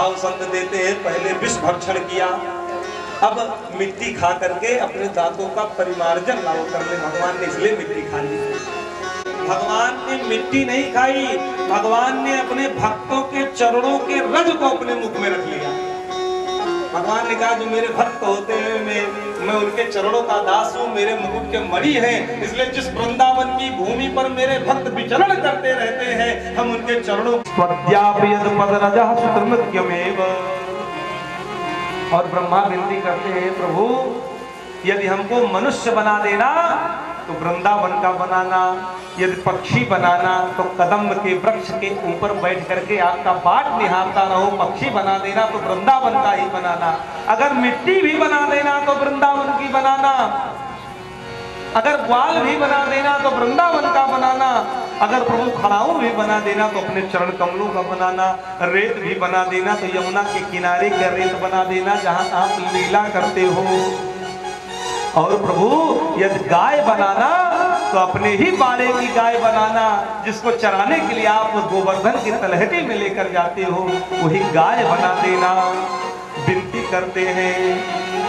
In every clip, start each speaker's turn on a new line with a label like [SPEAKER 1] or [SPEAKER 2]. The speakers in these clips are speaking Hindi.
[SPEAKER 1] साधु संत देते हैं, पहले विष भक्षण किया, अब मिट्टी खा करके अपने दांतों का परिमार्जन लाओ करने भगवान ने इसलिए मिट्टी खा ली। भगवान ने मिट्टी नहीं खाई, भगवान ने अपने भक्तों के चरणों के रज को अपने मुख में रख लिया। भगवान ने कहा जो मेरे भक्त होते हैं मैं उनके चरणों का दास हूँ, मेरे मुकुट के मणि हैं, इसलिए जिस वृंदावन की भूमि पर मेरे भक्त विचरण करते रहते हैं हम उनके चरणों। और ब्रह्मा विनती करते हैं प्रभु यदि हमको मनुष्य बना देना तो वृंदावन का बनाना, यदि पक्षी बनाना तो कदम्ब के वृक्ष के ऊपर बैठ करके आपका बाट निहारता रहो, पक्षी बना देना तो वृंदावन का ही बनाना, अगर मिट्टी भी बना देना तो वृंदावन की बनाना, अगर ग्वाल भी बना देना तो वृंदावन का बनाना, अगर प्रभु खड़ाऊ भी बना देना तो अपने चरण कमलों का बनाना, रेत भी बना देना तो यमुना के किनारे का रेत बना देना जहां आप लीला करते हो। और प्रभु यदि गाय बनाना तो अपने ही बाड़े की गाय बनाना, जिसको चराने के लिए आप गोवर्धन की तलहटी में लेकर जाते हो वही गाय बना देना। विनती करते हैं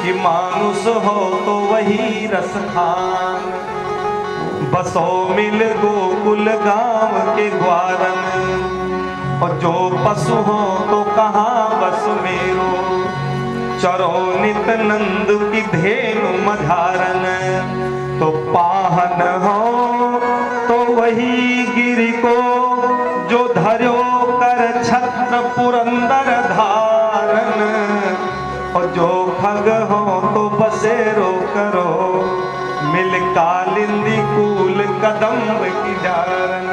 [SPEAKER 1] कि मानुष हो तो वही रस खान, बसो मिल गोकुल गांव के द्वार में, और जो पशु हो तो कहाँ बस मेरो, चरो नित नंद की धेनु मझारन, तो पाहन हो तो वही गिरि को जो धर्यो कर छत्र पुरंदर धारन, और जो खग हो तो बसेरो करो मिल कालिंदी कूल कदम्ब की जारन।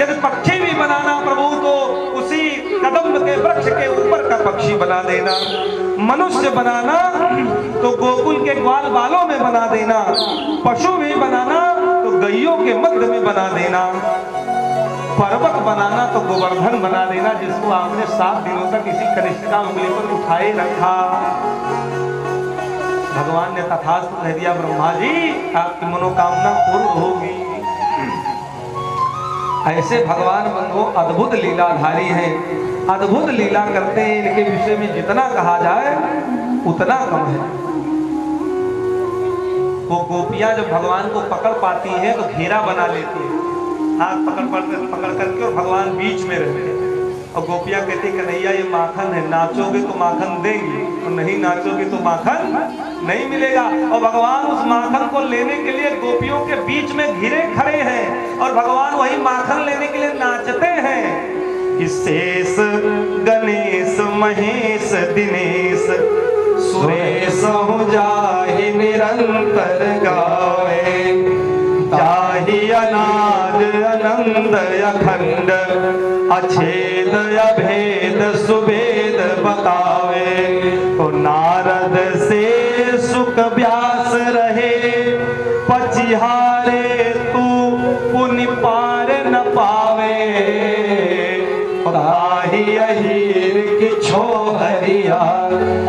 [SPEAKER 1] यदि पक्षी भी बनाना प्रभु तो उसी कदम्ब के वृक्ष के ऊपर का पक्षी बना देना, मनुष्य बनाना तो गोकुल के ग्वाल बालों में बना देना, पशु भी बनाना तो गैयों के मध्य में बना देना, पर्वत बनाना तो गोवर्धन बना देना जिसको आपने 7 दिनों तक इसी कनिष्ठिका उंगली पर उठाए रखा। भगवान ने तथास्तु कह दिया, ब्रह्मा जी आपकी मनोकामना पूर्ण होगी। ऐसे भगवान बंधु अद्भुत लीलाधारी हैं, अद्भुत लीला करते हैं, इनके विषय में जितना कहा जाए उतना कम है। वो गोपियां जब भगवान को पकड़ पाती हैं तो घेरा बना लेती हैं, हाथ पकड़ करके, और भगवान बीच में रहते हैं, और गोपियां कहती कन्हैया ये माखन है, नाचोगे तो माखन देंगी और नहीं नाचोगे तो माखन नहीं मिलेगा। और भगवान उस माखन को लेने के लिए गोपियों के बीच में घिरे खड़े हैं, और भगवान वही माखन लेने के लिए नाचते हैं। शेष गणेश महेश दिनेश सुरेश हो जाहि निरंतर गावे, जाहि अनाद अनंद अखंड अछेद अभेद सुभेद बतावे, तो नारद से सुख व्यास रहे पचिहारे तू पुनि पार न पावे, ताहि अहीर की छोहरिया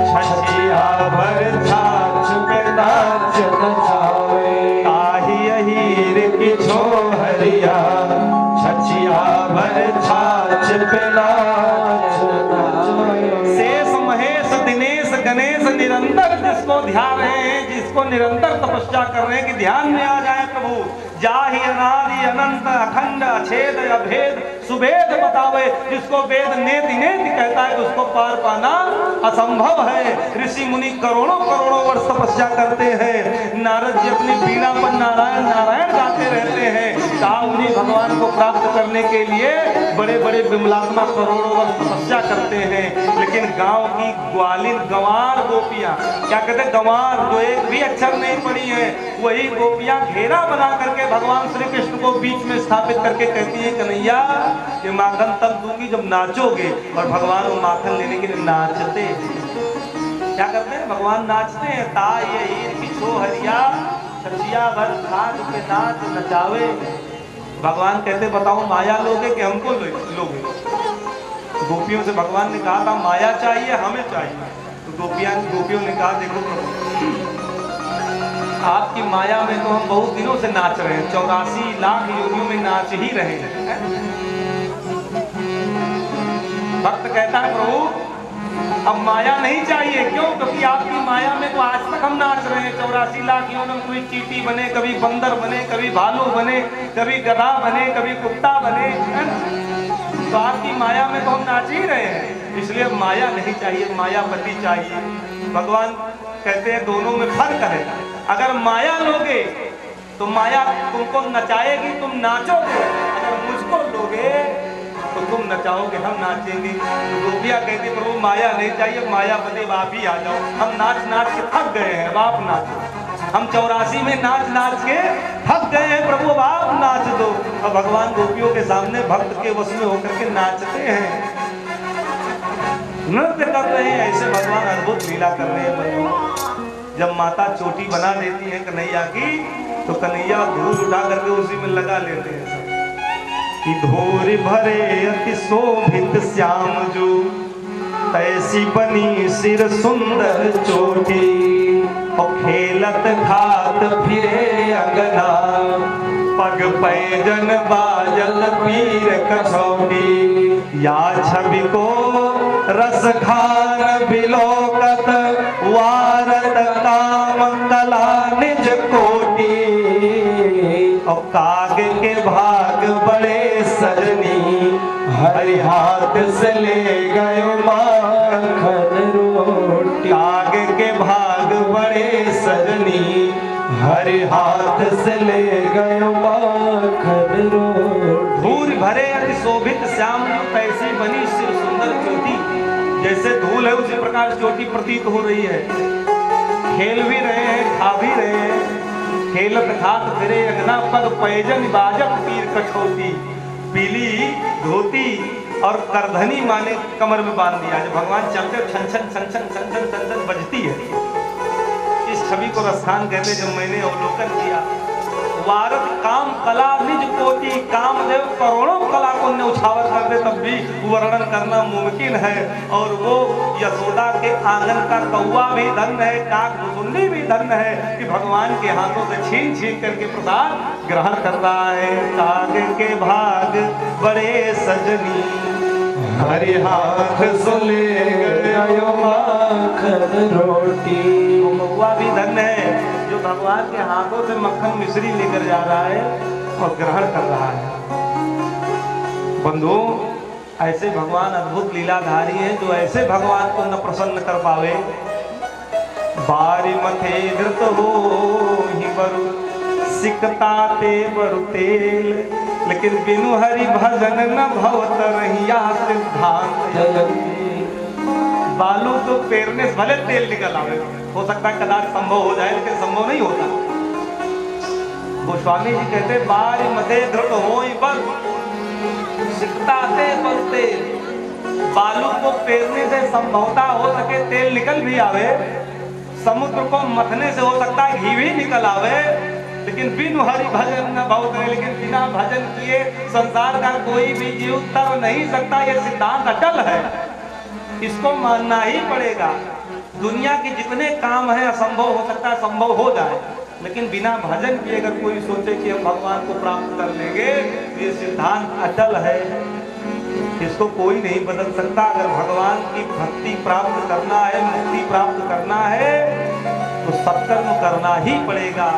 [SPEAKER 1] छछिया भर छाछ पे नाच नचावे, ताहि अहीर की छोहरिया छछिया भर छाछ पे नाच नचावे। शेष महेश दिनेश गणेश निरंतर जिसको ध्यान रहे हैं, जिसको निरंतर तपस्या कर रहे हैं कि ध्यान में आ जाए प्रभु, जाहि अनादि अनंत अखंड अछेद अभेद सुभेद बतावे, जिसको वेद नेति नेति कहता है उसको पार पाना असंभव है। ऋषि मुनि करोड़ों करोड़ों वर्ष तपस्या करते हैं, नारद जी अपनी बीड़ा पर नारायण नारायण गाते रहते हैं, कहा उन्हीं भगवान को प्राप्त करने के लिए बड़े बड़े विमलात्मा करोड़ों वर्ष तपस्या करते हैं। लेकिन गांव की ग्वालिन गंवार गोपियां, क्या कहते हैं गंवार, जो एक भी अक्षर नहीं पढ़ी है, वही गोपियां घेरा बना करके भगवान श्री कृष्ण को बीच में स्थापित करके कहती है कन्हैया ये माखन तब दूंगी जब नाचोगे, और भगवान वो माखन लेने के लिए नाचते। क्या करते हैं भगवान नाचते हैं, ताई हीर की छोहरिया छछिया भर छाछ पे नाच नचावे। भगवान कहते बताओ माया लोगे कि हमको लोगे? गोपियों से भगवान ने कहा था माया चाहिए हमें चाहिए, तो गोपियों ने कहा देखो आपकी माया में तो हम बहुत दिनों से नाच रहे हैं, 84 लाख योनियों में नाच ही रहे हैं। भक्त कहता है प्रभु अब माया नहीं चाहिए। क्यों? क्योंकि आपकी माया में तो आज तक हम नाच रहे हैं। 84 लाख योनियों, कभी चींटी बने, कभी बंदर बने, कभी भालू बने, कभी गधा बने, कभी कुत्ता बने, तो आपकी माया में तो हम नाच ही रहे हैं। इसलिए माया नहीं चाहिए, मायापति चाहिए। भगवान कहते हैं दोनों में फर्क है। अगर माया लोगे तो माया तुमको नचाएगी, तुम नाचोगे। अगर मुझको लोगे तो तुम नचाओगे, हम नाचेंगे। तो गोपियाँ कहती प्रभु माया नहीं चाहिए, मायापति आप ही आ जाओ, हम नाच नाच के थक गए हैं, आप नाचो। हम 84 में नाच नाच के थक गए हैं, प्रभु आप नाच दो। और भगवान गोपियों के सामने भक्त के वश में होकर के नाचते हैं, नृत्य कर रहे हैं। ऐसे भगवान अद्भुत लीला कर रहे हैं। जब माता चोटी बना देती है कन्हैया की, तो कन्हैया धूल उठा करके उसी में लगा लेते हैं कि धूरी भरे अति शोभित श्याम जो, तैसी बनी सिर सुंदर चोटी। और खेलत खात फिरे अंगना, पग पैजन बाजल पीर कसौटी। या छवि को रस खान बिलोकत, वारत काम कला निज कोटि। और काग के भाग बड़े सजनी, हरि हाथ से ले गए माखन रोटी। काग के भाग बड़े सजनी, हरि हाथ से ले गए माखन रोटी। धूल भरे अति शोभित श्याम, तैसी बनी सिर सुंदर चोटी। जैसे धूल है उसी प्रकार चोटी प्रतीत हो रही है। खेल भी रहे हैं, खा भी रहे हैं। खेलत खात फिरे अंगना, पग पैजन बाजत पीर कठौती। पीली धोती और करधनी माने कमर में बांध दिया। जब भगवान चलते छन छन छन छन छन छन छन छन बजती है। इस छवि को रसखान कहते। जब मैंने अवलोकन किया, वारत काम कला निज कोटि। कामदेव करोड़ों कला को न्यौछावर कर दे, तब भी वर्णन करना मुमकिन है। और वो यशोदा के आंगन का कौवा भी धन्य है, काक मुसुंडी भी धन्य है कि भगवान के हाथों से छीन छीन करके प्रसाद ग्रहण कर रहा है। काग के भाग बड़े सजनी, हरि हाथ से ले गए माखन रोटी। कौवा भी धन्य है जो भगवान के हाथों से मक्खन मिश्री लेकर जा रहा है और ग्रहण कर रहा है। बंधु, ऐसे भगवान अद्भुत लीलाधारी हैं जो ऐसे भगवान को न प्रसन्न कर पावे। बारी मथे धृत हो ही बरु, सिकता ते बरु तेल। लेकिन बिनु हरि भजन न भवत रहिया सिद्धांत। बालू तो पेरने से भले तेल निकल आवे, हो सकता है कदाच संभव हो जाए, लेकिन संभव नहीं होता। गोस्वामी जी कहते बारी मथे धृत होई बर, सिकता ते बर तेल। बालू को पेरने से संभवता हो सके तेल निकल भी आवे, समुद्र को मथने से हो सकता है घी भी निकल आवे, लेकिन बिनु हरि भजन न भवत। लेकिन बिना भजन किए संसार का कोई भी जीव तर नहीं सकता। यह सिद्धांत अटल है, इसको मानना ही पड़ेगा। दुनिया के जितने काम हैं असंभव हो सकता है संभव हो जाए, लेकिन बिना भजन किए अगर कोई सोचे कि हम भगवान को प्राप्त कर लेंगे, ये सिद्धांत अटल है, इसको कोई नहीं बदल सकता। अगर भगवान की भक्ति प्राप्त करना है, मुक्ति प्राप्त करना है, तो सत्कर्म करना ही पड़ेगा।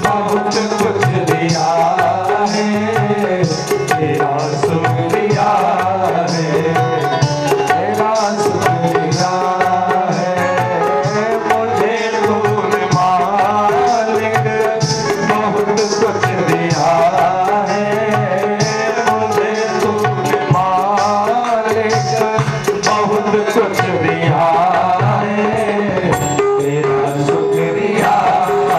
[SPEAKER 2] बहुत कुछ दिया है, तेरा सुख दिया है, तेरा सुख दिया है। मुझे तूने मालिक बहुत कुछ दिया है, मुझे तूने मालिक बहुत कुछ दिया है। तेरा शुक्रिया है,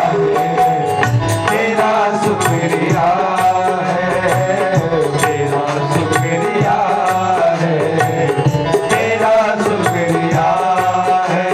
[SPEAKER 2] तेरा शुक्रिया है, तेरा शुक्रिया है, तेरा शुक्रिया है।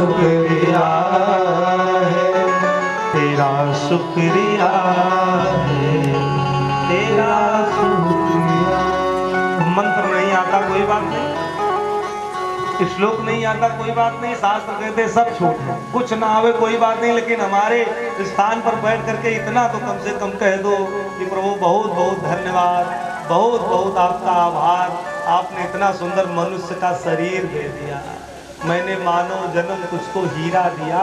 [SPEAKER 2] शुक्रिया है, तेरा शुक्रिया है, तेरा शुक्रिया।
[SPEAKER 1] मंत्र नहीं आता कोई बात नहीं, श्लोक नहीं आता कोई बात नहीं, शास्त्र कहते सब छूट है, कुछ ना आवे कोई बात नहीं, लेकिन हमारे स्थान पर बैठ करके इतना तो कम से कम कह दो कि प्रभु बहुत बहुत धन्यवाद, बहुत बहुत आपका आभार, आपने इतना सुंदर मनुष्य का शरीर दे दिया, मैंने मानव जन्म तुझको हीरा दिया,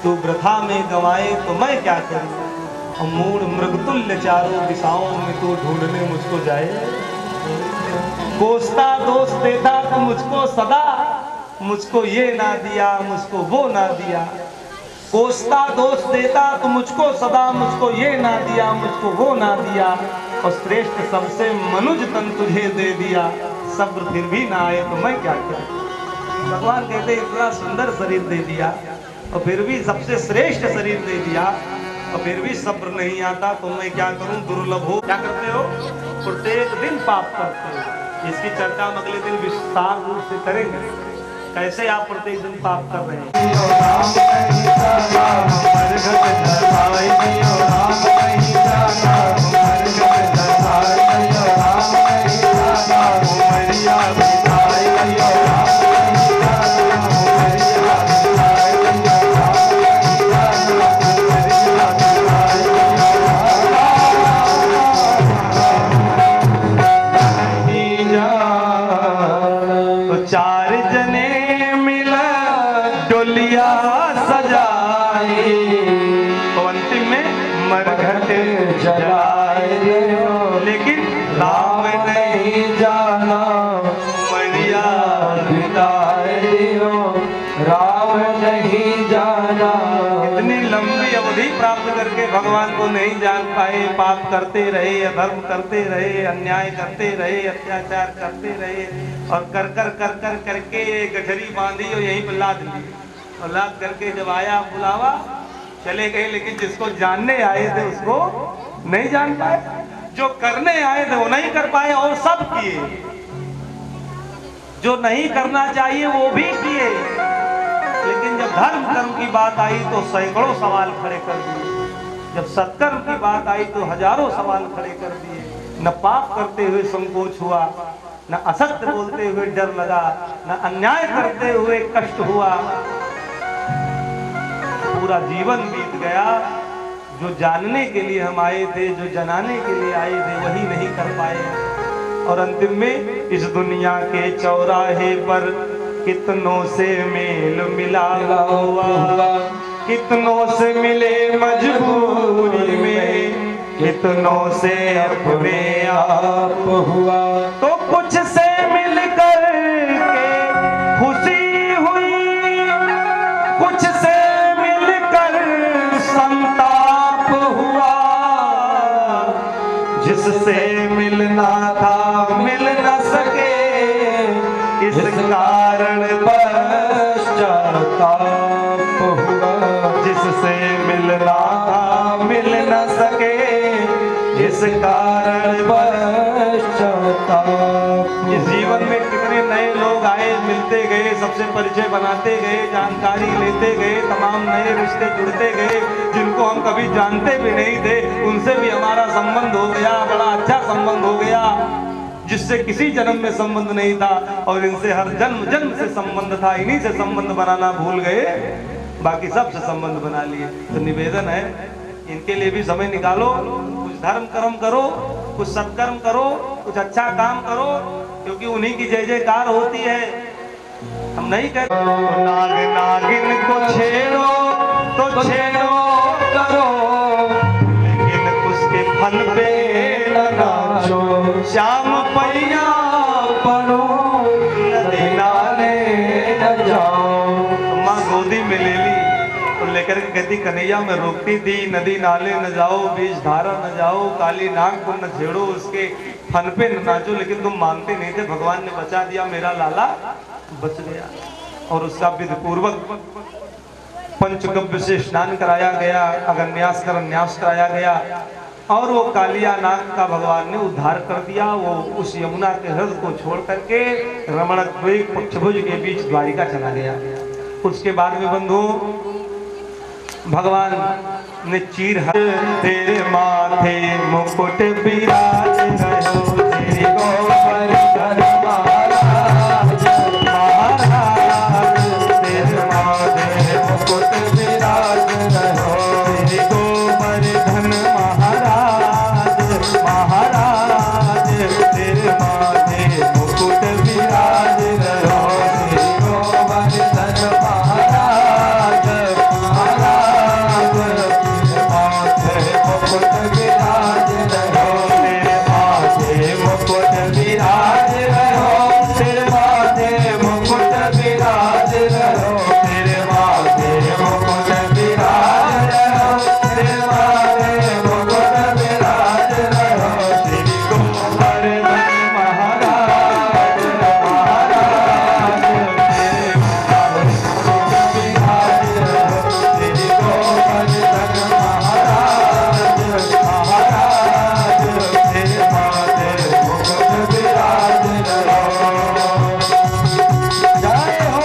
[SPEAKER 1] तू वृथा में गंवाए तो मैं क्या करूं, मूढ़ मृगतुल्य चारों दिशाओं में तू ढूंढने मुझको जाए, कोसता दोष देता तो मुझको सदा, मुझको ये ना दिया, मुझको वो ना दिया, कोसता दोष देता तो मुझको सदा, मुझको ये ना दिया, मुझको वो ना दिया, और श्रेष्ठ सबसे मनुज तन तुझे दे दिया, सब्र फिर भी ना आए तो मैं क्या करूं। भगवान कहते इतना सुंदर शरीर दे दिया और फिर भी सबसे श्रेष्ठ शरीर दे दिया और फिर भी सब्र नहीं आता तो मैं क्या करूं, दुर्लभ हो। क्या करते हो, प्रत्येक दिन पाप करते हो, इसकी चर्चा हम अगले दिन विस्तार रूप से करेंगे, कैसे आप प्रत्येक दिन पाप कर रहे हैं। लेकिन राम नहीं जाना, मरिया बिताए दियो, राम नहीं जाना। इतनी लंबी अवधि प्राप्त करके भगवान को नहीं जान पाए, पाप करते रहे, अधर्म करते रहे, अन्याय करते रहे, अत्याचार करते रहे, और कर कर कर कर करके गठरी बांधी और यहीं पर लाद ली, और लाद करके जब आया बुलावा चले गए, लेकिन जिसको जानने आए थे उसको नहीं जान पाए, जो करने आए थे वो नहीं कर पाए और सब किए, जो नहीं करना चाहिए वो भी किए, लेकिन जब धर्म कर्म की बात आई तो सैकड़ों सवाल खड़े कर दिए, जब सत्कर्म की बात आई तो हजारों सवाल खड़े कर दिए। न पाप करते हुए संकोच हुआ, न असत्य बोलते हुए डर लगा, न अन्याय करते हुए कष्ट हुआ, पूरा जीवन बीत गया। जो जानने के लिए हम आए थे, जो जनाने के लिए आए थे, वही नहीं कर पाए, और अंतिम में इस दुनिया के चौराहे पर कितनों से मेल मिला हुआ, कितनों से मिले मजबूरी में, कितनों से अपने आप हुआ, तो कुछ से मिलकर के खुशी हुई, कुछ से मिलकर संताप हुआ, जिससे मिलना था मिल न सके, इस कारण पश्चाताप हुआ, जिससे मिलना था मिल न सके, इस कारण पश्चाताप। इस जीवन में कितने नए लोग आए, मिलते गए, सबसे परिचय बनाते गए, जानकारी लेते गए, तमाम नए रिश्ते जुड़ते गए, जिनको हम कभी जानते भी नहीं थे उनसे भी हमारा संबंध हो गया, बड़ा अच्छा संबंध हो गया, जिससे किसी जन्म में संबंध नहीं था और इनसे हर जन्म जन्म से संबंध था, इन्हीं से संबंध बनाना भूल गए, बाकी सबसे संबंध बना लिए। तो निवेदन है इनके लिए भी समय निकालो, कुछ धर्म कर्म करो, कुछ सत्कर्म करो, कुछ अच्छा काम करो, क्योंकि उन्हीं की जय जयकार होती है। हम नहीं कहते तो नाग नागिन को छेड़ो तो छेड़ो करो, लेकिन उसके फन पे न नाचो, श्याम पैया पड़ो, नदी नाले न जाओ। माँ गोदी में ले ली तो लेकर के कहती कन्हैया में रोकती थी, नदी नाले न जाओ, बीच धारा न जाओ, काली नाग को न छेड़ो, उसके फन पे न नाचो, लेकिन तुम मानते नहीं थे। भगवान ने बचा दिया, मेरा लाला बच गया, और उसका विधि पूर्वक पंचगव्य से स्नान कराया गया, अगन्यास कर न्यास कराया गया, और वो कालिया नाग का भगवान ने उद्धार कर दिया। वो उस यमुना के हृदय को छोड़ करके रमण द्वीप पक्षभुज के बीच द्वारिका चला गया। उसके बाद में बंधु भगवान ने चीर तेरे माथे मुकुट विराज रहो तेरे गोवर्धन महाराज महाराज तेरे माथे मुकुट विराज रहो तेरे गोवर्धन महाराज महाराज तेरे माथे मुकुट विराज रहो तेरे गोवर्धन महाराज महाराज मुकुट विराज रहो तेरे माथे मुकुट विराज रहो तेरे माथे मुकुट विराज रहो तेरे माथे मुकुट विराज रहो तेरे माथे मुकुट विराज रहो श्री गोवर्धन महाराज महाराज तेरे माथे मुकुट विराज रहो श्री गोवर्धन महाराज महाराज तेरे माथे मुकुट विराज रहो जय हो।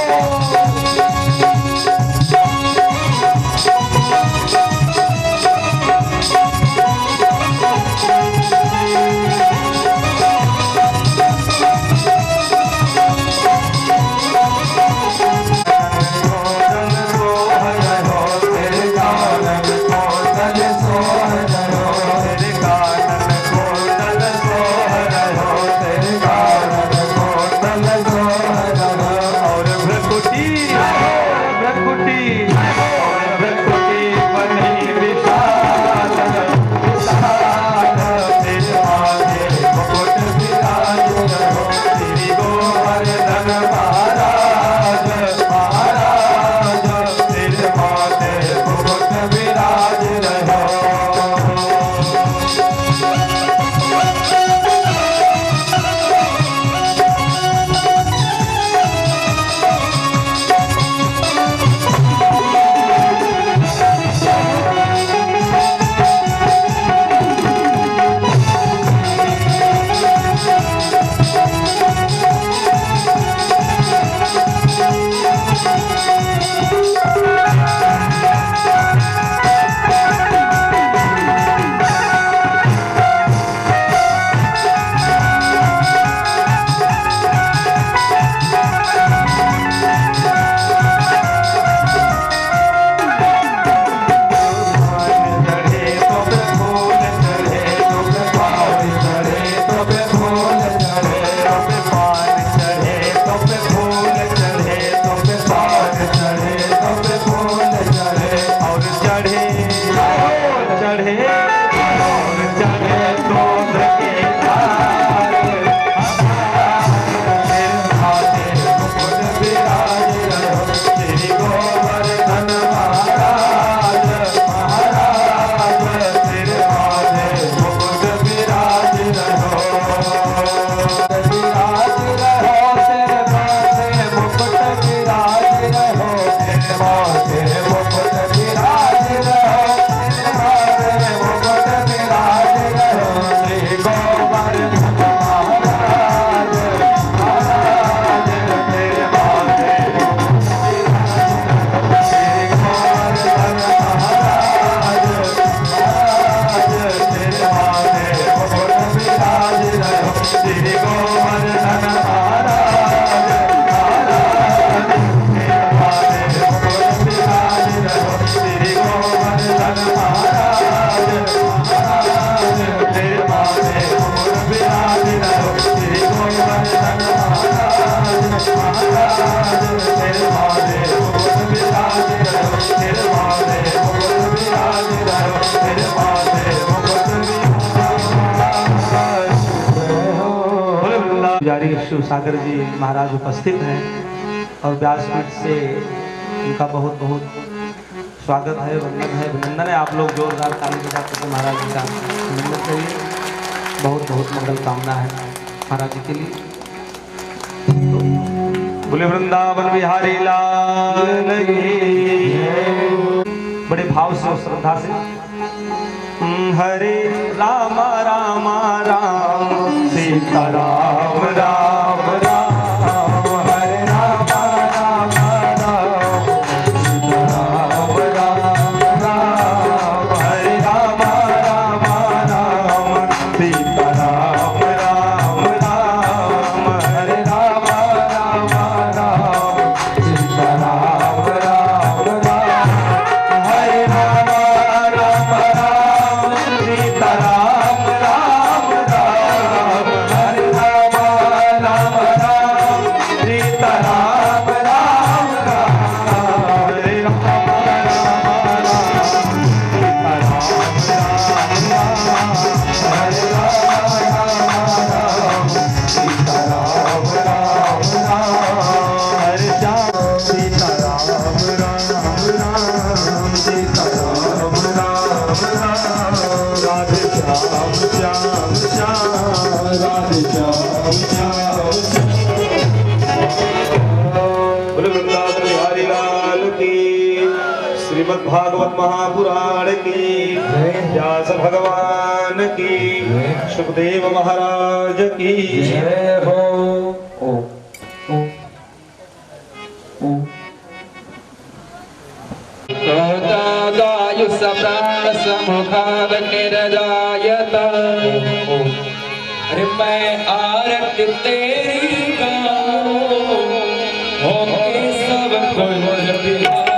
[SPEAKER 1] पुजारी शिव सागर जी महाराज उपस्थित हैं और व्यासपीठ से उनका बहुत बहुत स्वागत है, वंदन है, अभिनंदन है। आप लोग जोरदार ताली बजाकर महाराज जी का अभिनंदन करिए। बहुत बहुत मंगल कामना है महाराज जी के लिए। बोले वृंदावन बिहारी लाल की। बड़े भाव से और श्रद्धा से हरे राम राम राम सीता राम राम राम हरे राम राम राम भागवत महापुराण की, व्यास भगवान की, सुखदेव महाराज की जय हो।
[SPEAKER 3] अरे मैं आरती तेरी गाऊं, होके सब कुछ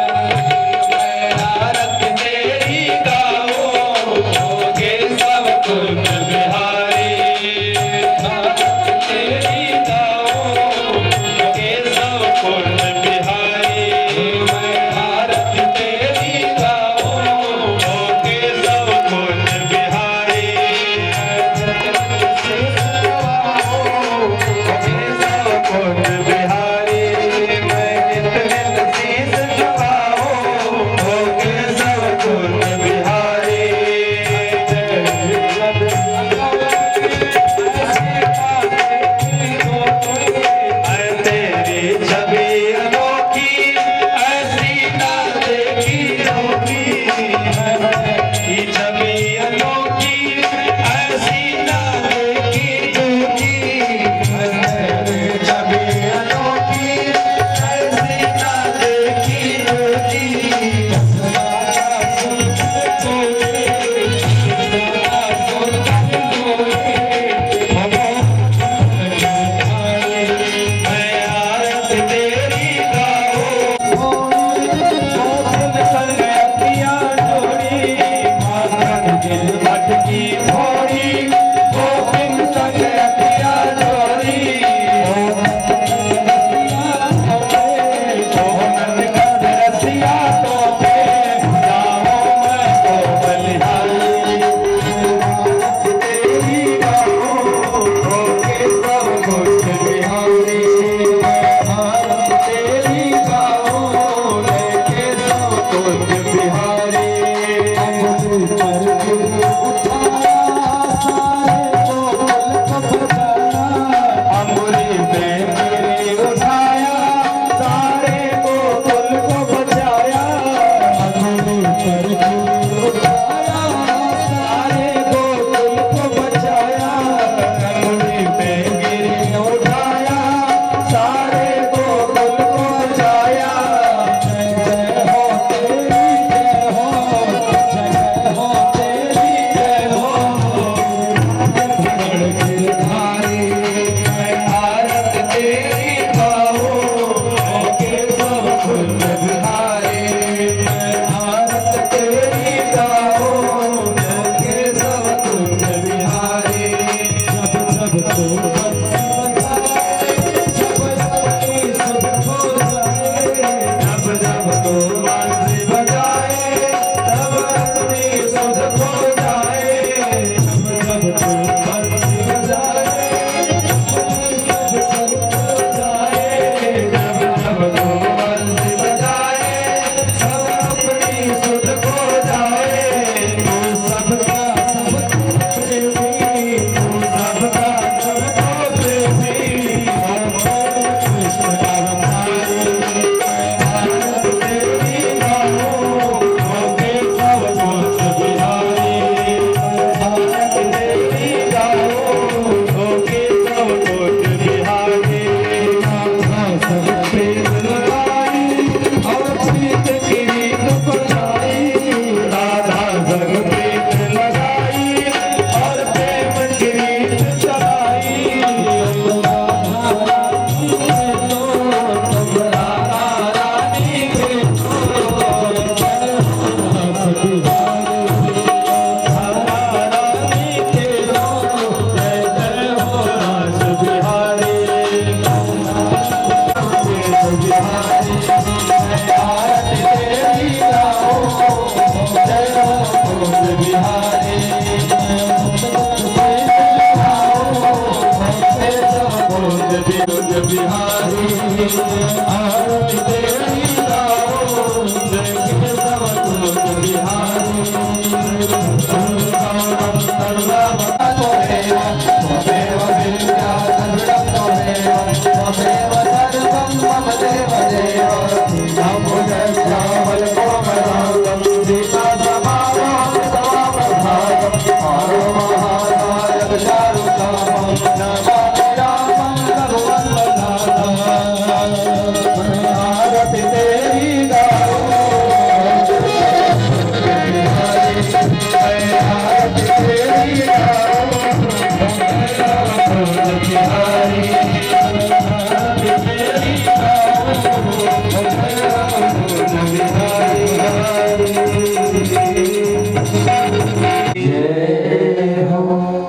[SPEAKER 2] आरती तेरी गाओ जय सब कुछ बिहारी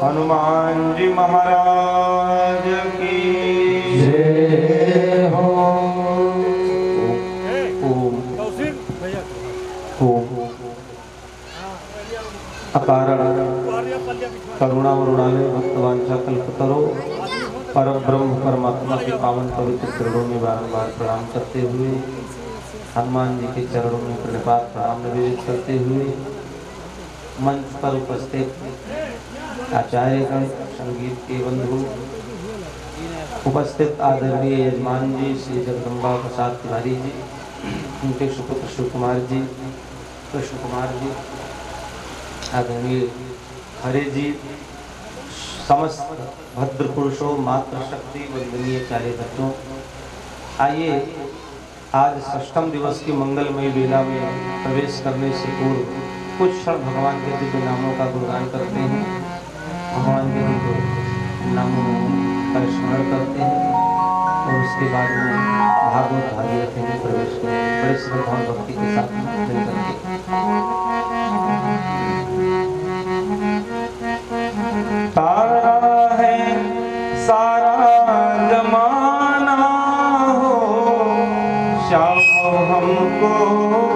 [SPEAKER 1] हनुमान जी महाराज की जय हो। ओम अकारण करुणा वरुणालय भक्तवांछा कल्पतरो परम ब्रह्म परमात्मा के पावन पवित्र चरणों में बारंबार प्रणाम करते हुए हनुमान जी के चरणों में प्रणिपात प्रणाम निवेदित करते हुए मंच पर उपस्थित आचार्यगण, संगीत के बंधु, उपस्थित आदरणीय यजमान जी श्री जगदम्बा प्रसाद तिवारी जी, उनके सुपुत्र शिव कुमार जी, कृष्ण कुमार जी, आदरणीय हरे जी, समस्त भद्र पुरुषों, मातृशक्ति वंदनीय कार्यकर्ताओं, आइए आज षष्ठम दिवस की मंगलमय वेला में प्रवेश करने से पूर्व कुछ क्षण भगवान के दिव्य नामों का गुणगान करते हैं, भगवान के दिव्य नामों का स्मरण करते हैं और उसके बाद में भागवत भागीरथी में प्रवेश करें बड़े श्रद्धा और भक्ति के साथ मिल करके। तारा है सारा जमाना हो, श्याम हमको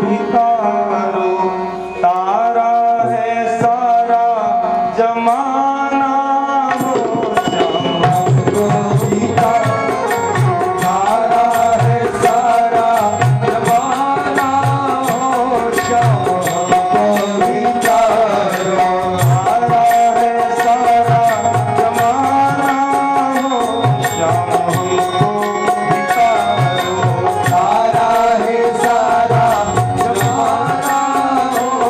[SPEAKER 1] भी तारो, तारा है सारा जमाना हो, श्याम हमको भी तारो, तारा है सारा जमाना हो, श्याम हमको भी तारो, तारा है सारा जमाना हो, श्याम हमको भी तारो, तारा है सारा जमाना हो,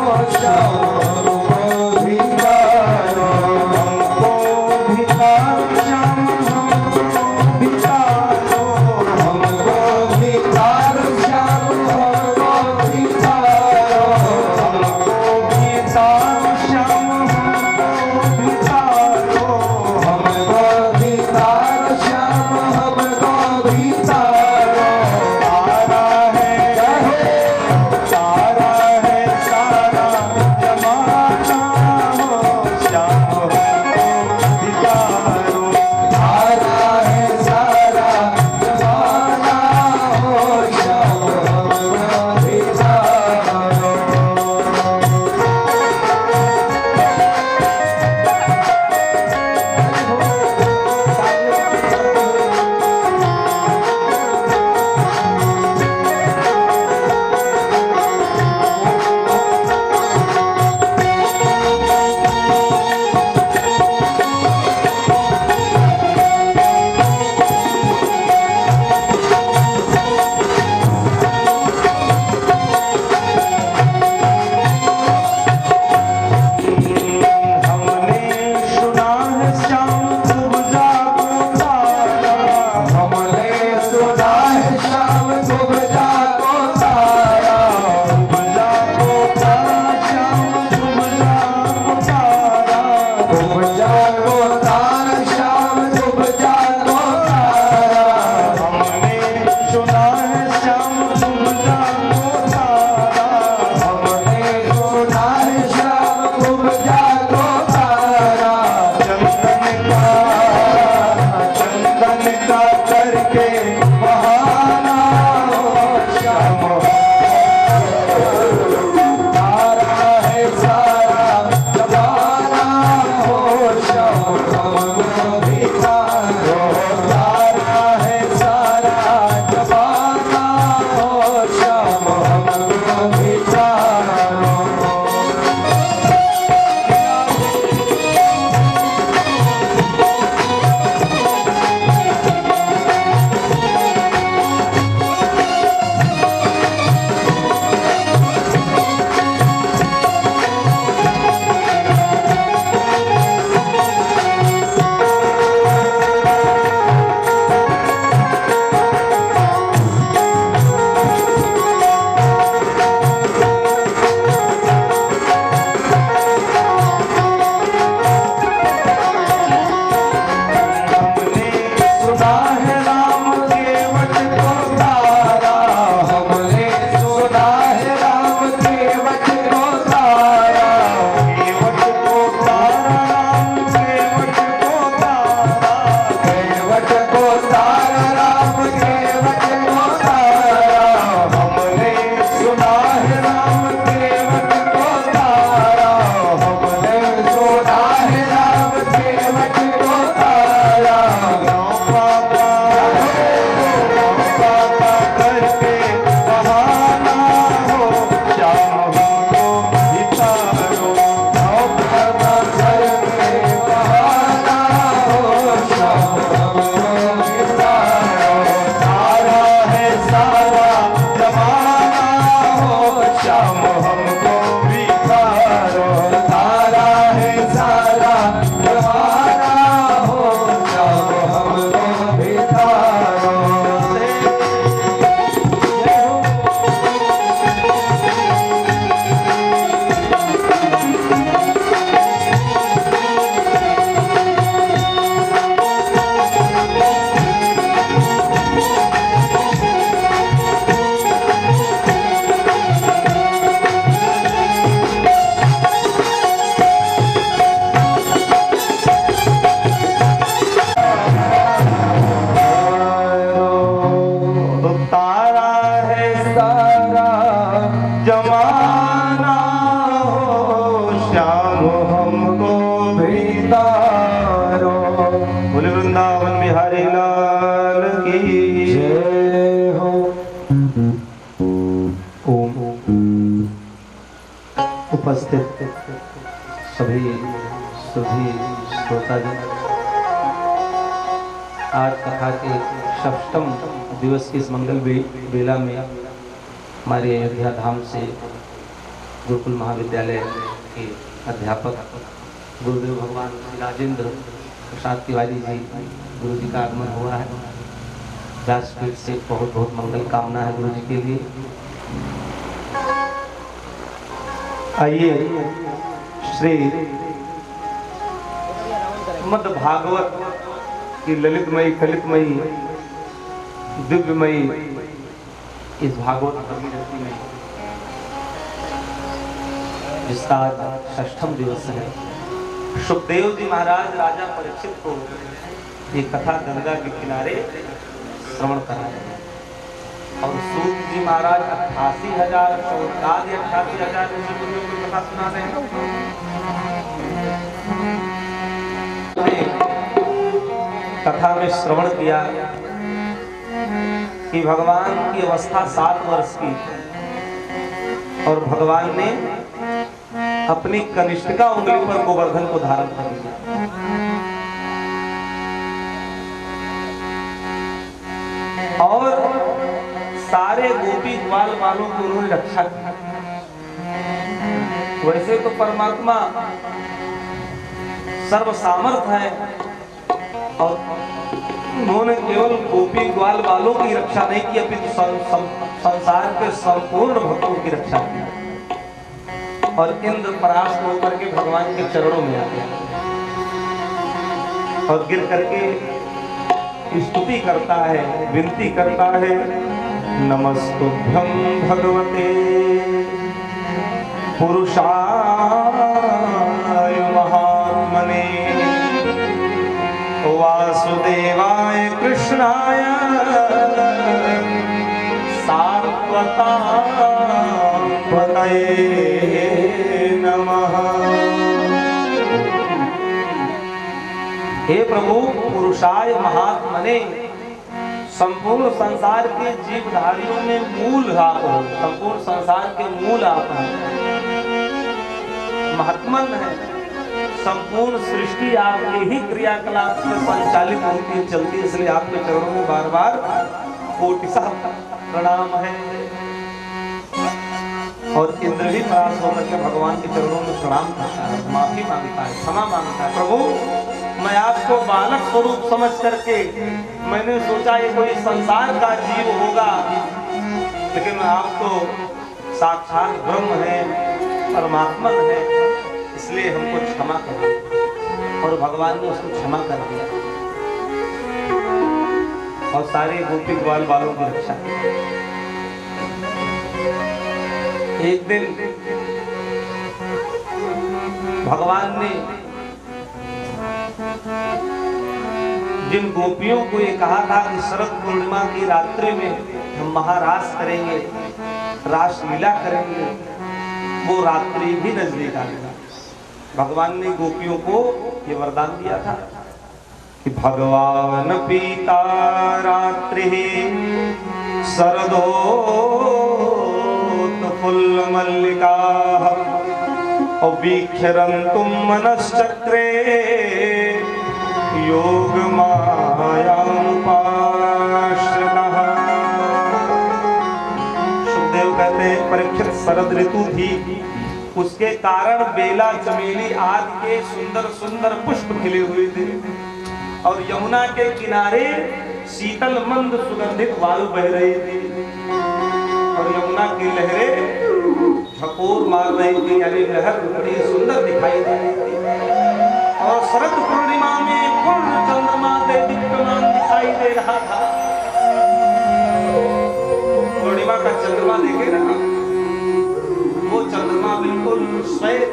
[SPEAKER 1] ओम उपस्थित सभी सुधी श्रोतागण, आज कथा के सप्तम दिवस की इस मंगल बेला में हमारे अयोध्या धाम से गुरुकुल महाविद्यालय के अध्यापक गुरुदेव भगवान श्री राजेंद्र प्रसाद तिवारी जी गुरु जी का आगमन हुआ है। व्यासपीठ से बहुत बहुत मंगल कामना है गुरु जी के लिए। आइए श्री मद भागवत की ललितमयी कलितमयी दिव्यमयी इस भागवत कविरति में जिसका आज षष्ठम दिवस है, सुखदेव जी महाराज राजा परीक्षित को ये कथा गंगा के किनारे श्रवण कराए और सूत जी महाराज 88,000 शौकादि 88,000 ऋषिमुनियों को कथा सुना रहे हैं। कथा में श्रवण किया कि भगवान की अवस्था 7 वर्ष की और भगवान ने अपनी कनिष्ठिका उंगली पर गोवर्धन को धारण कर लिया। और सारे गोपी ग्वाल वालों को उन्होंने रक्षा की। वैसे तो परमात्मा सर्व सामर्थ है और उन्होंने केवल गोपी ग्वाल वालों की रक्षा नहीं की, अपितु संसार के संपूर्ण भक्तों की रक्षा की। और इंद्र परास्त होकर के भगवान के चरणों में आ गया और गिर करके स्तुति करता है, विनती करता है, नमस्तुभ्यं भगवते पुरुषाय महात्मने वासुदेवाय कृष्णाय सात्वतां पतये नमः। हे प्रभु, पुरुषाय महात्मने, संपूर्ण संसार के जीवधारियों में मूल आप हो, संपूर्ण संसार के मूल आप हैं। महात्मन है, संपूर्ण सृष्टि आपके ही क्रियाकलाप से संचालित होती है, चलती है, इसलिए आपके चरणों में बार बार कोटिशः प्रणाम है। और इंद्र भी परास्त होकर के भगवान के चरणों में प्रणाम करता है, माफी मांगता है, क्षमा मांगता है। प्रभु, मैं आपको बालक स्वरूप समझ करके मैंने सोचा ये कोई संसार का जीव होगा, लेकिन आप तो साक्षात ब्रह्म है, परमात्मा है, इसलिए हमको क्षमा कर। और भगवान ने उसको क्षमा कर दिया और सारे गोपी ग्वाल वालों की रक्षा की। एक दिन भगवान ने जिन गोपियों को ये कहा था कि शरद पूर्णिमा की रात्रि में हम महारास करेंगे, रासलीला करेंगे, वो रात्रि भी नजदीक आ गई। भगवान ने गोपियों को ये वरदान दिया था कि भगवान पीता रात्रि शरदोत फुल्ल मल्लिका वीक्षरन्तुम मनश्चक्रे योग मायामुपाश्रितः। सुखदेव कहते हैं परीक्षित शरद ऋतु थी, उसके कारण बेला चमेली आदि के सुंदर सुंदर पुष्प खिले हुए थे और यमुना के किनारे शीतल मंद सुगंधित वायु बह रही थी और यमुना की लहरें झकोर मार रही थी, यानी लहर बड़ी सुंदर दिखाई दे रही थी। और शरद पूर्णिमा में पूर्ण चंद्रमा दीप्यमान दिखाई दे रहा था। पूर्णिमा का चंद्रमा देखे ना, वो चंद्रमा बिल्कुल श्वेत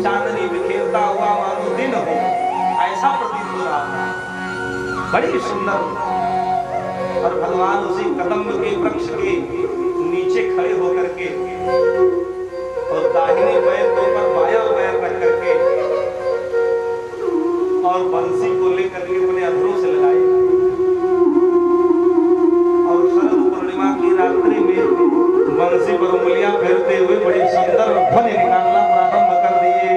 [SPEAKER 1] चांदनी बिखेरता हुआ मानो दिन हो, ऐसा प्रतीत हो रहा था, बड़ी सुंदर। और भगवान उसी कदम्ब के वृक्ष के नीचे खड़े होकर के और दाहिने पैर के ऊपर बायां पैर रख करके और बंसी को लेकर के अपने अधरों से लगाए और शरद पूर्णिमा की रात्रि में करते हुए बड़े सुंदर ध्वनि निकालना प्रारंभ कर दिए।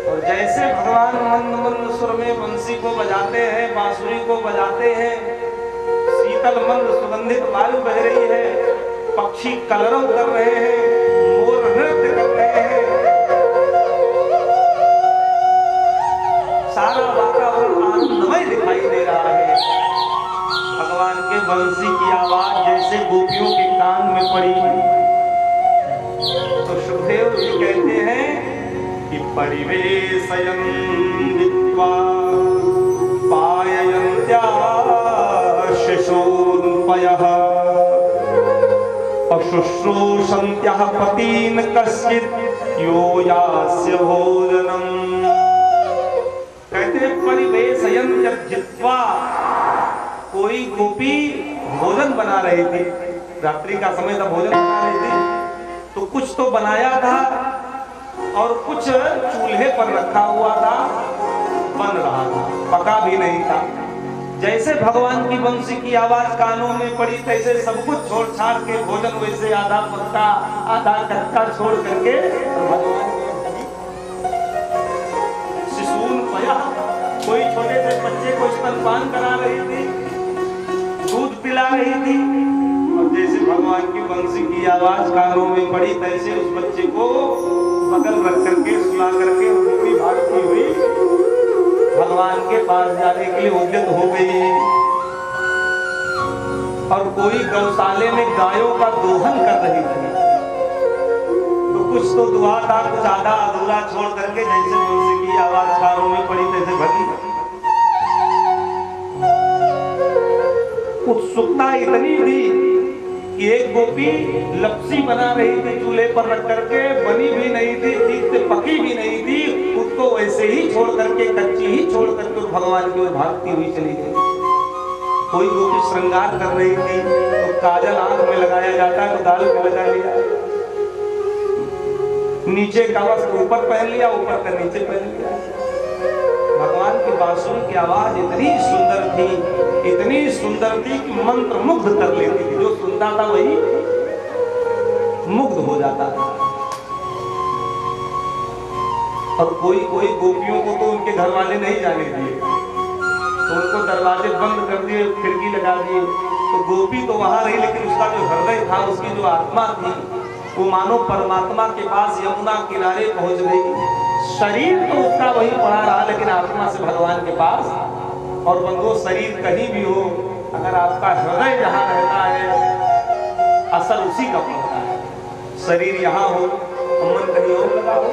[SPEAKER 1] और जैसे भगवान मंद मंद सुर में बंसी को बजाते हैं, बांसुरी को बजाते हैं, शीतल मंद सुगंधित वायु बह रही है, पक्षी कलरव कर रहे हैं, मोर नृत्य कर रहे हैं, सारा वातावरण आनंदमय दिखाई दे रहा है। भगवान के बंसी की आवाज जैसे गोपियों के कान में पड़ी तो सुखदेव जी कहते हैं कि परिवेशयन् दित्वा पाययन्त्या शिशून्पयः अशुश्रूषन्त्यः पतीन् कश्चित् यो यास्य भोजनम्। कहते परिवेशयन् जब जित्वा, कोई गोपी भोजन बना रही थी, रात्रि का समय था, भोजन बना रही थी, तो कुछ तो बनाया था और कुछ चूल्हे पर रखा हुआ था, बन रहा था, पका भी नहीं था। जैसे भगवान की बंसी की आवाज कानों में पड़ी, तैसे सब कुछ छोड़ छाड़ के भोजन वैसे आधा पक्का आधा कच्चा छोड़ करके भगवान कोई छोटे से बच्चे को स्तनपान करा रही थी, दूध पिला रही थी, और जैसे भगवान की बंसी की आवाज कानों में पड़ी तैसे उस बच्चे को बगल रख करके सुला करके उनकी भागती हुई भगवान के पास जाने के लिए उद्यत हो गई। और कोई गौशाले में गायों का दोहन कर रही थी, तो कुछ तो दुआ था, कुछ आधा अधूरा छोड़ करके जैसे बंसी की आवाज कानों में पड़ी तैसे भगी। उत्सुकता इतनी थी कि एक गोपी लपसी बना रही थी चूल्हे पर रख करके, बनी भी नहीं थी, ठीक से पकी भी नहीं थी, उसको वैसे ही छोड़ करके, कच्ची ही छोड़ करके भगवान की ओर भागती हुई चली गई। कोई गोपी श्रृंगार कर रही थी, तो काजल आंख में लगाया जाता है तो दाल में लगा लिया, नीचे का वस्त्र ऊपर पहन लिया, ऊपर का नीचे पहन लिया। भगवान की बांसुरी की आवाज इतनी सुंदर थी, इतनी सुंदर थी कि मंत्र मुग्ध कर लेती थी, जो सुनता था वही मुग्ध हो जाता था। और कोई कोई गोपियों को तो उनके घर वाले नहीं जाने दिए, तो उनको दरवाजे बंद कर दिए, खिड़की लगा दिए, तो गोपी तो वहां रही, लेकिन उसका जो हृदय था, उसकी जो आत्मा थी, वो मानो परमात्मा के पास यमुना किनारे पहुंच गई। शरीर तो उसका वहीं पड़ा रहा, लेकिन आत्मा से भगवान के पास। और बंधु, शरीर कहीं भी हो, अगर आपका हृदय जहाँ रहता है, असर उसी का पड़ता है। शरीर यहाँ हो, मन कहीं और लगा हो,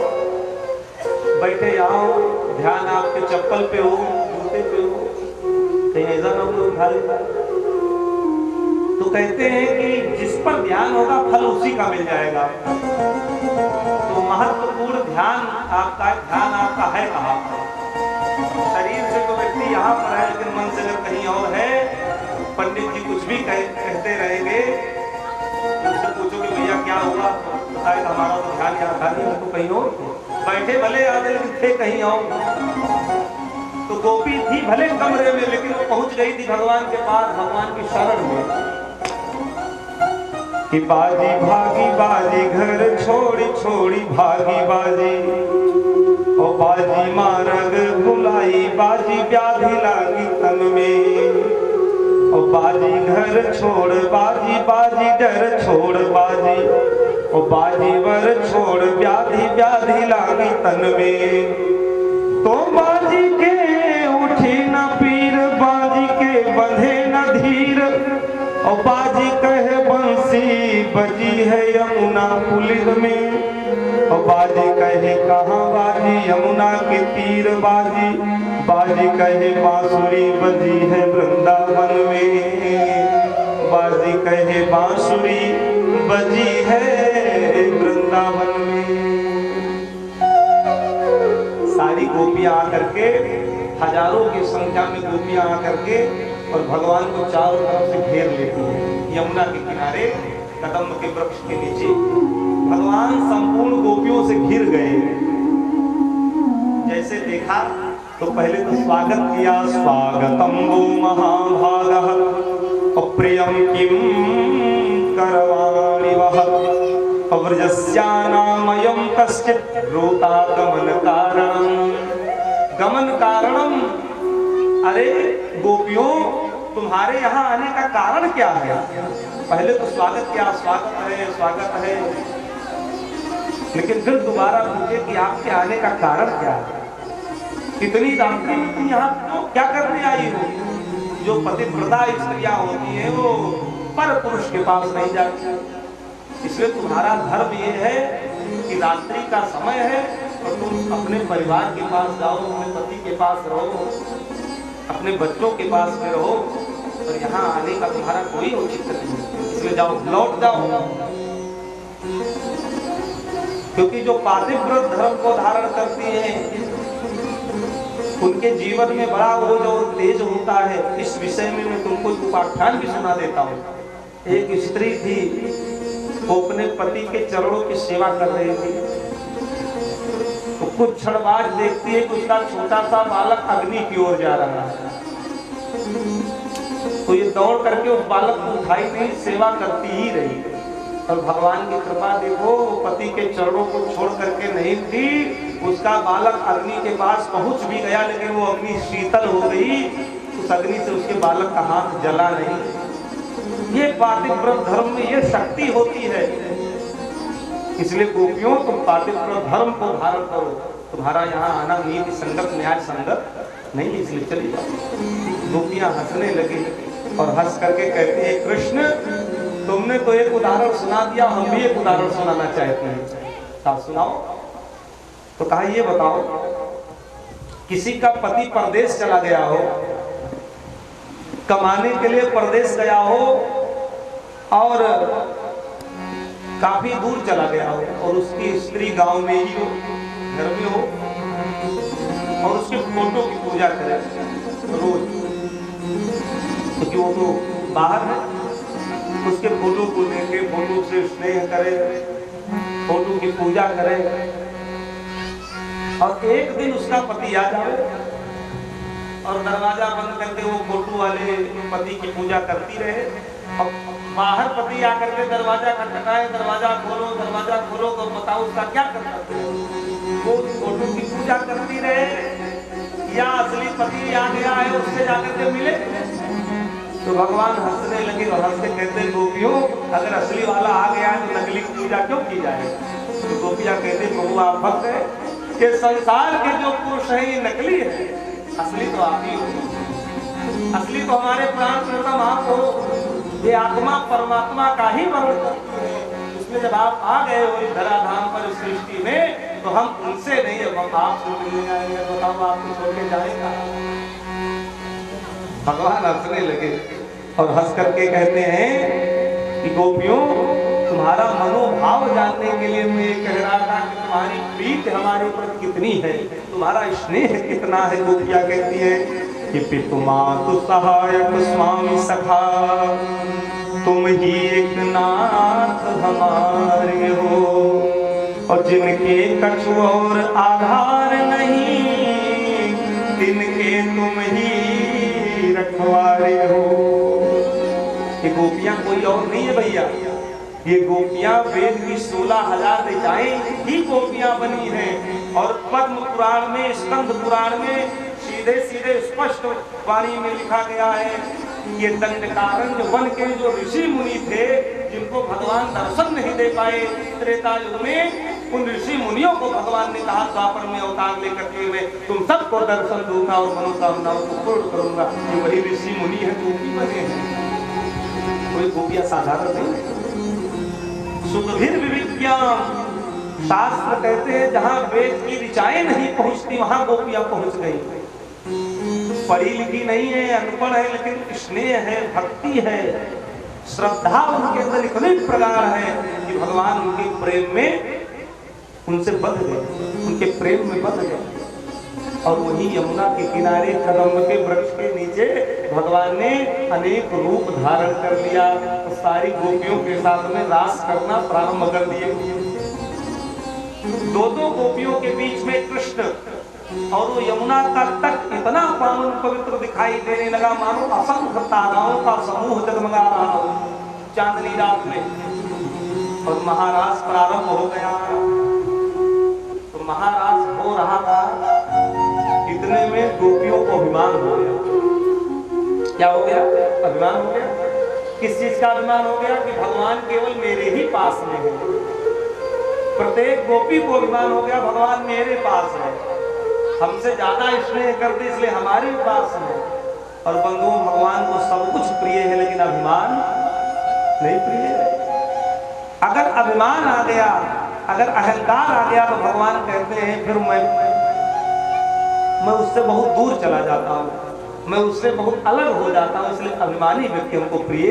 [SPEAKER 1] बैठे यहाँ हो, ध्यान आपके चप्पल पे हो, जूते पे हो, कहीं ऐसा ना हो उठा लेता। तो कहते हैं कि जिस पर ध्यान होगा फल उसी का मिल जाएगा। तो महत्वपूर्ण ध्यान आपका है कहाँ पर? शरीर से तो व्यक्ति यहाँ पर है, लेकिन मन से अगर कहीं और है, पंडित जी कुछ भी कहते रहेंगे, उनसे पूछो कि भैया क्या हुआ, शायद हमारा तो ध्यान यहाँ था नहीं, तो कहीं और बैठे भले आधे, लेकिन थे कहीं और। तो गोपी थी भले कमरे में, लेकिन वो पहुंच गई थी भगवान के पास, भगवान की शरण में। कि बाजी भागी बाजी घर छोड़ी छोड़ी भागी बाजी, ओ बाजी मारग भुलाई बाजी व्याधि लागी तन में, ओ बाजी घर छोड़ बाजी बाजी डर छोड़ बाजी, ओ बाजी वर छोड़ व्याधि व्याधि लागी तन में। तो बाजी के उठी न पीर, बाजी के बंधे न धीर, और बाजी कहे बंसी बजी है यमुना पुलिस में, और बाजी कहे कहाँ बाजी यमुना के तीर बाजी, बाजी कहे बांसुरी बजी है वृंदावन में, बाजी कहे बांसुरी बजी है वृंदावन में। सारी गोपियां आकर के, हजारों की संख्या में गोपियां आकर के और भगवान को चारों तरफ से घेर लेती है। यमुना के किनारे कदम्ब के वृक्ष के नीचे भगवान संपूर्ण गोपियों से घिर गए। जैसे देखा तो पहले तो स्वागत किया, स्वागतम वो महाभागः अप्रियम किम करवाणि वः अव्रजस्यानामयं कश्चित् ब्रूता गमन कारणम्। गमन कारणम, अरे गोपियों तुम्हारे यहाँ आने का कारण क्या है? पहले तो स्वागत किया, स्वागत है, लेकिन फिर दोबारा पूछे कि आपके आने का कारण क्या है? इतनी दांती तुम यहाँ क्यों, क्या करने आई हो? जो पतिव्रता स्त्रियां होती हैं वो पर पुरुष के पास नहीं जाती, इसलिए तुम्हारा धर्म ये है कि रात्रि का समय है और तुम अपने परिवार के पास जाओ, अपने पति के पास रहो, अपने बच्चों के पास में रहो, और यहाँ आने का तुम्हारा कोई औचित्य नहीं, इसलिए जाओ, लौट जाओ। क्योंकि जो पातिव्रत धर्म को धारण करती हैं उनके जीवन में बड़ा वो जो तेज होता है, इस विषय में मैं तुमको उपाख्यान भी सुना देता हूँ। एक स्त्री थी, वो अपने पति के चरणों की सेवा कर रही थी, तो कुछ क्षण बाद देखती है कि उसका छोटा सा बालक अग्नि की ओर जा रहा है, तो ये दौड़ करके उस बालक को उठाई नहीं, सेवा करती ही रही। और भगवान की कृपा देखो, वो पति के चरणों को छोड़ करके नहीं थी, उसका बालक अग्नि के पास पहुंच भी गया, लेकिन वो अग्नि शीतल हो गई, उस अग्नि से उसके बालक का हाथ जला नहीं। ये पातिव्रत धर्म में ये शक्ति होती है। इसलिए गोपियों तुम पातिव्रत धर्म को धारण करो, तुम्हारा यहाँ आना नीति संगत न्याय संगत नहीं, इसलिए चली जाओ। गोपियां हंसने लगी और हंस करके कहते हैं, कृष्ण तुमने तो एक उदाहरण सुना दिया, हम भी एक उदाहरण सुनाना चाहते हैं। आप सुनाओ। तो कहा ये बताओ, किसी का पति परदेश चला गया हो, कमाने के लिए परदेश गया हो और काफी दूर चला गया हो, और उसकी स्त्री गांव में ही हो, घर में हो, और उसके फोटो की पूजा करे रोज, क्योंकि वो तो बाहर है, उसके फोटो को देखे, फोटो से स्नेह करे, फोटो की पूजा करे, और एक दिन उसका पति आ जाए और दरवाजा बंद करके वो फोटो वाले पति की पूजा करती रहे, और बाहर पति आकर के दरवाजा खटखटाए, दरवाजा खोलो, तो बताओ उसका क्या करता है? वो फोटो की पूजा करती रहे, या असली पति आ गया है उससे जाकर के मिले? तो भगवान हंसने लगे और हंस के कहते, गोपियों अगर असली वाला आ गया है तो नकली की पूजा क्यों की जाए? तो गोपियां कहते, प्रभु आप भक्त है कि संसार के जो पुरुष है ये नकली है, असली तो आप ही हो, असली तो हमारे प्राण प्रियतम आप हो, ये आत्मा परमात्मा का ही वर्णन करती है। इसमें जब आप आ गए हो इस धराधाम पर, इस सृष्टि में, तो हम उनसे नहीं, हम आपसे मिलने आएंगे, बताओ आपको छोड़ के जाएगा? भगवान हंसने लगे और हंस करके कहते हैं कि गोपियों तुम्हारा मनोभाव जानने के लिए मैं ये कह रहा था कि तुम्हारी प्रीति हमारे ऊपर कितनी है, तुम्हारा स्नेह कितना है। गोपियां कहती है कि पितु मातु सहायक स्वामी सखा, तुम ही एक नाथ हमारे हो, और जिनके कछु और आधार नहीं, तिनके तुम ही रखवारे हो। ये गोपियां कोई और नहीं है भैया, ये गोपियां वेद की 16,000 ऋचाएं ही गोपियां बनी हैं। और पद्म पुराण में, स्कंद पुराण में सीधे सीधे स्पष्ट वाणी में लिखा गया है, ये दंडकारण्य वन के जो ऋषि मुनि थे, जिनको भगवान दर्शन नहीं दे पाए त्रेता युग में, उन ऋषि मुनियों को भगवान ने कहा द्वापर में अवतार लेकर के मैं तुम सबको दर्शन दूंगा और मनोकामनाओं को पूर्ण करूंगा। ये वही ऋषि मुनि है, गोपी बने हैं, कोई गोपियां साधारण नहीं। सुगभीर विविज्ञान, शास्त्र कहते हैं जहां वेद की ऋचाएं नहीं पहुंचती वहां गोपियां पहुंच गई। पढ़ी लिखी नहीं है, अनपढ़ है, लेकिन स्नेह है, भक्ति है, श्रद्धा उनके अंदर इतने प्रकार है कि भगवान उनके प्रेम में उनसे बंध गए, उनके प्रेम में बंध गए। और वही यमुना के किनारे कदम्ब के वृक्ष के नीचे भगवान ने अनेक रूप धारण कर लिया, तो सारी गोपियों के साथ में रास करना प्रारंभ कर दिए। दो गोपियों के बीच में कृष्ण और वो यमुना का तट इतना पावन पवित्र दिखाई देने लगा मानो असंख्य ताराओं का समूह जगमगा रहा हो चांदनी रात में। और महाराज प्रारंभ हो गया। तो महाराज हो रहा था, इतने में गोपियों को अभिमान हो गया। क्या हो गया? अभिमान हो गया। किस चीज का अभिमान हो गया? कि भगवान केवल मेरे ही पास में है। प्रत्येक गोपी को अभिमान हो गया भगवान मेरे पास है, हमसे ज्यादा स्नेह करते इसलिए हमारे पास है। और बंधुओं, भगवान को सब कुछ प्रिय है लेकिन अभिमान नहीं प्रिय है। अगर अभिमान आ गया, अगर अहंकार आ गया तो भगवान कहते हैं फिर मैं उससे बहुत दूर चला जाता हूँ, मैं उससे बहुत अलग हो जाता हूँ। इसलिए अभिमानी व्यक्ति हमको प्रिय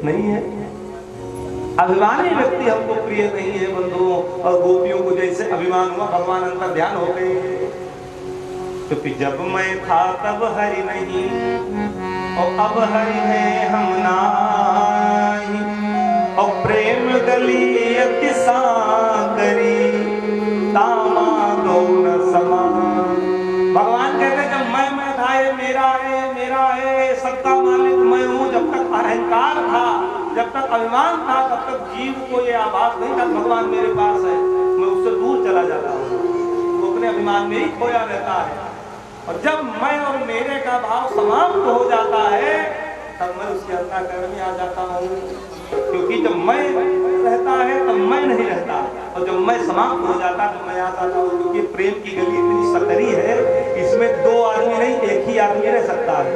[SPEAKER 1] नहीं है। अभिमानी व्यक्ति हमको प्रिय नहीं है बंधुओं। और गोपियों को जैसे अभिमान हुआ, भगवान अंतर ध्यान हो गए। क्योंकि जब मैं था तब हरि नहीं, और अब हरि है हम नाही, और प्रेम गली अति सागरी तामा गौण समान। भगवान कहते जब मैं था, ये मेरा है, सबका मालिक मैं हूँ। जब तक अहंकार था, जब तक अभिमान था, तब तक जीव को ये आभास नहीं था भगवान मेरे पास है, मैं उससे दूर चला जाता हूँ। वो अपने अभिमान में ही खोया रहता है। और जब मैं और मेरे का भाव समाप्त हो जाता है, तब मैं उसके अंतःकरण में आ जाता हूँ। क्योंकि जब मैं रहता है तब मैं नहीं रहता, और जब मैं समाप्त हो जाता तो मैं आ जाता हूँ। क्योंकि प्रेम की गली इतनी सकरी है, इसमें दो आदमी नहीं, एक ही आदमी रह सकता है।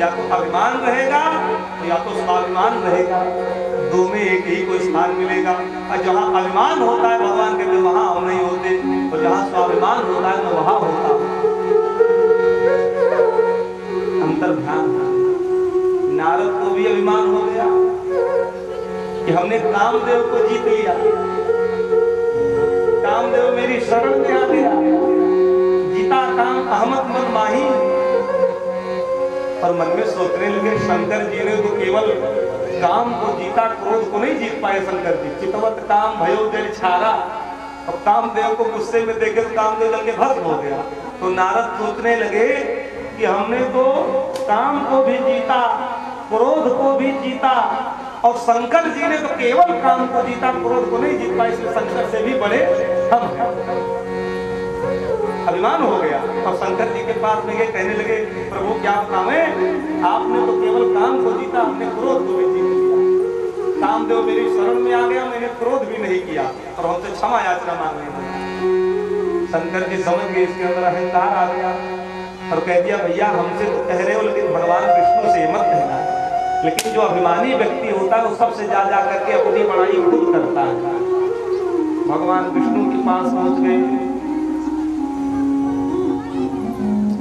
[SPEAKER 1] या तो अभिमान रहेगा तो या तो स्वाभिमान रहेगा, दो में एक ही को स्थान मिलेगा। और जहाँ अभिमान होता है भगवान कहते वहां हम नहीं होते, और जहाँ स्वाभिमान होता है मैं वहां होता हूँ। अंतर ध्यान। नारद को भी अभिमान हो गया कि हमने कामदेव को जीत लिया, कामदेव मेरी शरण में आ गया, जीता काम अहमद मन माही। और मन में सोचने लगे शंकर जी ने तो केवल काम को जीता, क्रोध को नहीं जीत पाए शंकर जी। चितवत काम भयो जल छारा। अब कामदेव को गुस्से में देखे तो कामदेव जल के भस्म हो गया। तो नारद सोचने लगे कि हमने तो काम को भी जीता, क्रोध को भी जीता, और शंकर जी ने तो केवल काम को जीता, क्रोध को नहीं जीत पाए, इसलिए शंकर से भी बड़े हम। अभिमान हो गया। और शंकर जी के पास में गए, कहने लगे प्रभु क्या बतावें, आपने तो केवल काम को जीता, हमने क्रोध को भी जीत लिया। कामदेव मेरी शरण में आ गया, मैंने क्रोध भी नहीं किया, और हमसे क्षमा याचना मांगने लगे। शंकर जी समझ गए इसके अंदर अहंकार आ गया, और कह दिया भैया हमसे तो कह रहे हो लेकिन भगवान विष्णु से मत कहना। लेकिन जो अभिमानी व्यक्ति होता है वो सबसे जा करके अपनी बड़ाई खुद करता है। भगवान विष्णु के पास पहुंच गए,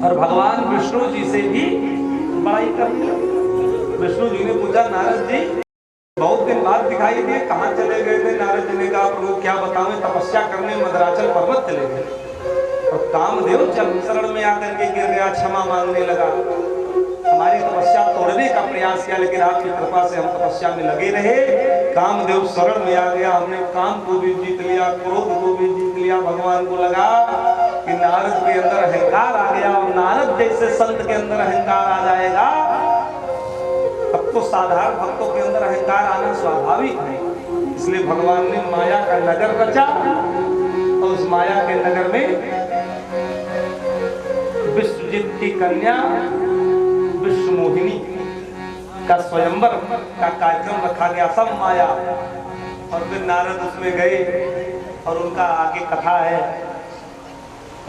[SPEAKER 1] और भगवान विष्णु जी से भी बड़ाई करने लगे। विष्णु जी ने पूछा नारद जी बहुत दिन बाद दिखाई दिए, कहाँ चले गए थे? नारद जी ने कहा प्रभु क्या बताऊं, तपस्या करने मद्राचल पर्वत चले गए। और कामदेव जब शरण में आकर के गिर गया, क्षमा मांगने लगा, हमारी तपस्या तोड़ने का प्रयास किया, लेकिन आपकी कृपा से हम तपस्या में लगे रहे। कामदेव शरण में आ गया, हमने काम को भी जीत लिया, क्रोध को भी जीत लिया। भगवान को लगा कि नारद के अंदर अहंकार आ गया, और नारद जैसे संत के अंदर अहंकार आ जाएगा तब तो साधारण भक्तों के अंदर अहंकार आना स्वाभाविक है। इसलिए भगवान ने माया का नगर रचा, और उस माया के नगर में विश्वजित की कन्या विश्वमोहिनी का स्वयंवर का कार्यक्रम रखा गया, सब माया। और फिर नारद उसमें गए, और उनका आगे कथा है,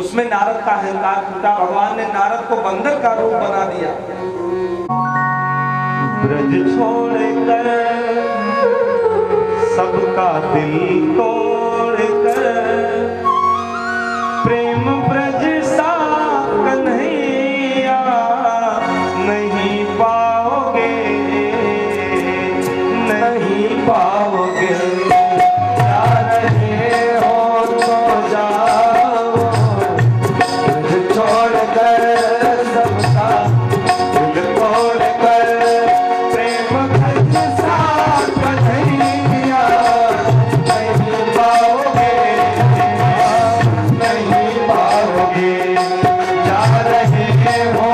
[SPEAKER 1] उसमें नारद का अहंकार टूटा। भगवान ने नारद को बंदर का रूप बना दिया। ब्रज छोड़कर सबका दिल तोड़कर, प्रेम ब्रज सा कन्हैया नहीं पाओगे, नहीं पाओगे। जा रहे हो तो जाओ, ब्रज छोड़कर सबका दिल तोड़कर, प्रेम ब्रज सा कन्हैया नहीं पाओगे, नहीं पाओगे। जय हो